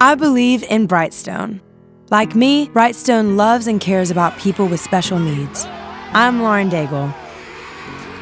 I believe in BrightStone. Like me, BrightStone loves and cares about people with special needs. I'm Lauren Daigle.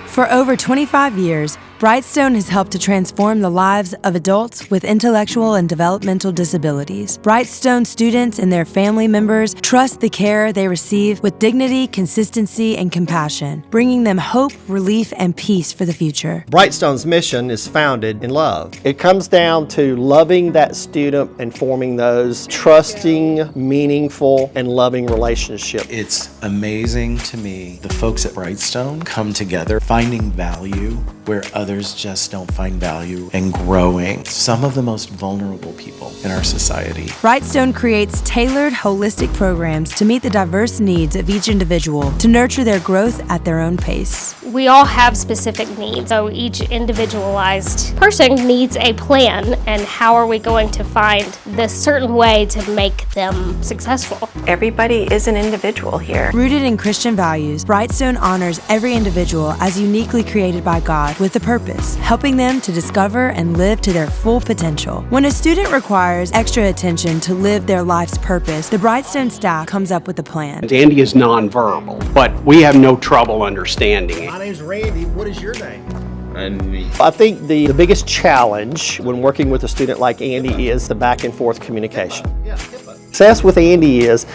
For over 25 years, BrightStone has helped to transform the lives of adults with intellectual and developmental disabilities. BrightStone students and their family members trust the care they receive with dignity, consistency, and compassion, bringing them hope, relief, and peace for the future. BrightStone's mission is founded in love. It comes down to loving that student and forming those trusting, meaningful, and loving relationships. It's amazing to me the folks at BrightStone come together, finding value where others just don't find value, and growing some of the most vulnerable people in our society. BrightStone creates tailored, holistic programs to meet the diverse needs of each individual to nurture their growth at their own pace. We all have specific needs, so each individualized person needs a plan, and how are we going to find this certain way to make them successful? Everybody is an individual here. Rooted in Christian values, BrightStone honors every individual as uniquely created by God with a purpose, helping them to discover and live to their full potential. When a student requires extra attention to live their life's purpose, the BrightStone staff comes up with a plan. Andy is nonverbal, but we have no trouble understanding it. My name's Randy. What is your name? I think the biggest challenge when working with a student like Andy is the back and forth communication. Success with Andy is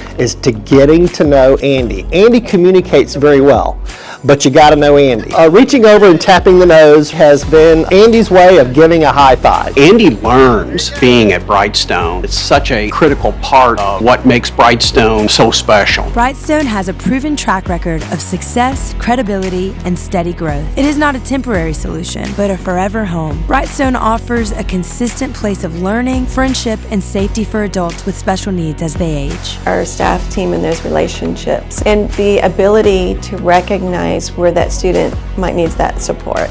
to getting to know Andy. Andy communicates very well, but you got to know Andy. Reaching over and tapping the nose has been Andy's way of giving a high five. Andy learns being at BrightStone. It's such a critical part of what makes BrightStone so special. BrightStone has a proven track record of success, credibility, and steady growth. It is not a temporary solution, but a forever home. BrightStone offers a consistent place of learning, friendship, and safety for adults with special needs as they age. Our staff team and those relationships and the ability to recognize where that student might need that support.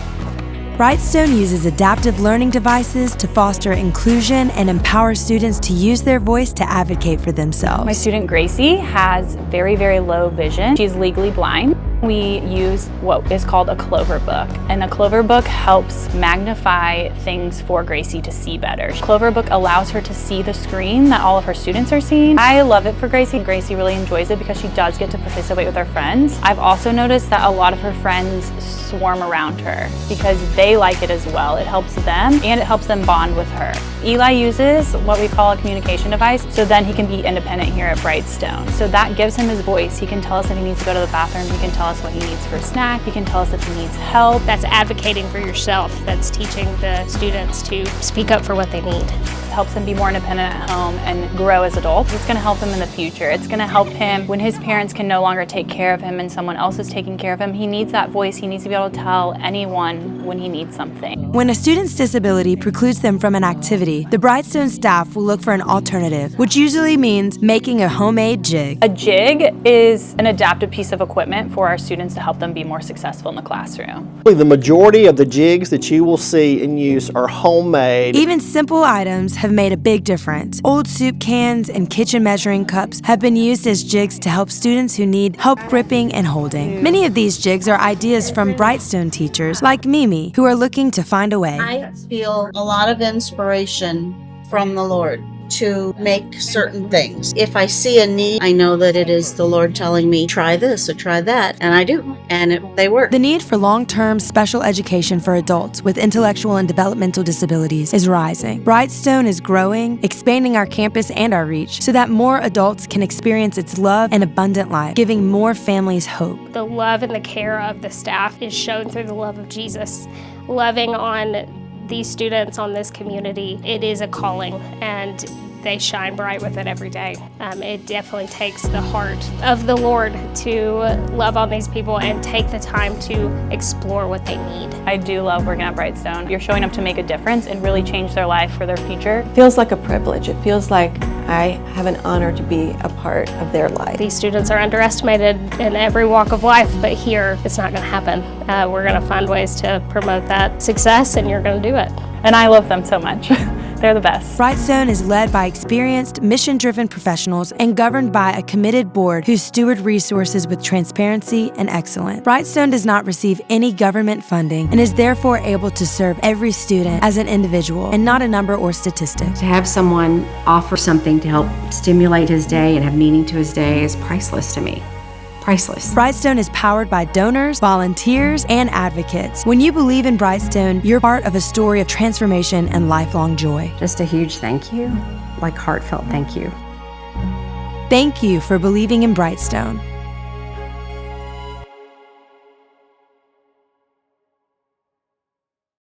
BrightStone uses adaptive learning devices to foster inclusion and empower students to use their voice to advocate for themselves. My student Gracie has very, very low vision. She's legally blind. We use what is called a Clover book, and a Clover book helps magnify things for Gracie to see better. Clover book allows her to see the screen that all of her students are seeing. I love it for Gracie. Gracie really enjoys it because she does get to participate with her friends. I've also noticed that a lot of her friends swarm around her because they like it as well. It helps them and it helps them bond with her. Eli uses what we call a communication device, so then he can be independent here at BrightStone. So that gives him his voice. He can tell us if he needs to go to the bathroom. He can tell us what he needs for a snack. He can tell us if he needs help. That's advocating for yourself. That's teaching the students to speak up for what they need. It helps them be more independent at home and grow as adults. It's going to help him in the future. It's going to help him when his parents can no longer take care of him and someone else is taking care of him. He needs that voice. He needs to be able to tell anyone when he needs something. When a student's disability precludes them from an activity, the BrightStone staff will look for an alternative, which usually means making a homemade jig. A jig is an adaptive piece of equipment for our students to help them be more successful in the classroom. The majority of the jigs that you will see in use are homemade. Even simple items have made a big difference. Old soup cans and kitchen measuring cups have been used as jigs to help students who need help gripping and holding. Many of these jigs are ideas from BrightStone teachers like Mimi, who are looking to find a way. I feel a lot of inspiration from the Lord to make certain things. If I see a need, I know that it is the Lord telling me, try this or try that, and I do, and they work. The need for long-term special education for adults with intellectual and developmental disabilities is rising. BrightStone is growing, expanding our campus and our reach so that more adults can experience its love and abundant life, giving more families hope. The love and the care of the staff is shown through the love of Jesus. Loving on these students, on this community, it is a calling, and they shine bright with it every day. It definitely takes the heart of the Lord to love on these people and take the time to explore what they need. I do love working at BrightStone. You're showing up to make a difference and really change their life for their future. It feels like a privilege. It feels like I have an honor to be a part of their life. These students are underestimated in every walk of life, but here it's not going to happen. We're going to find ways to promote that success, and you're going to do it. And I love them so much. They're the best. BrightStone is led by experienced, mission-driven professionals and governed by a committed board who steward resources with transparency and excellence. BrightStone does not receive any government funding and is therefore able to serve every student as an individual and not a number or statistic. To have someone offer something to help stimulate his day and have meaning to his day is priceless to me. Priceless. BrightStone is powered by donors, volunteers, and advocates. When you believe in BrightStone, you're part of a story of transformation and lifelong joy. Just a huge thank you, like heartfelt thank you. Thank you for believing in BrightStone.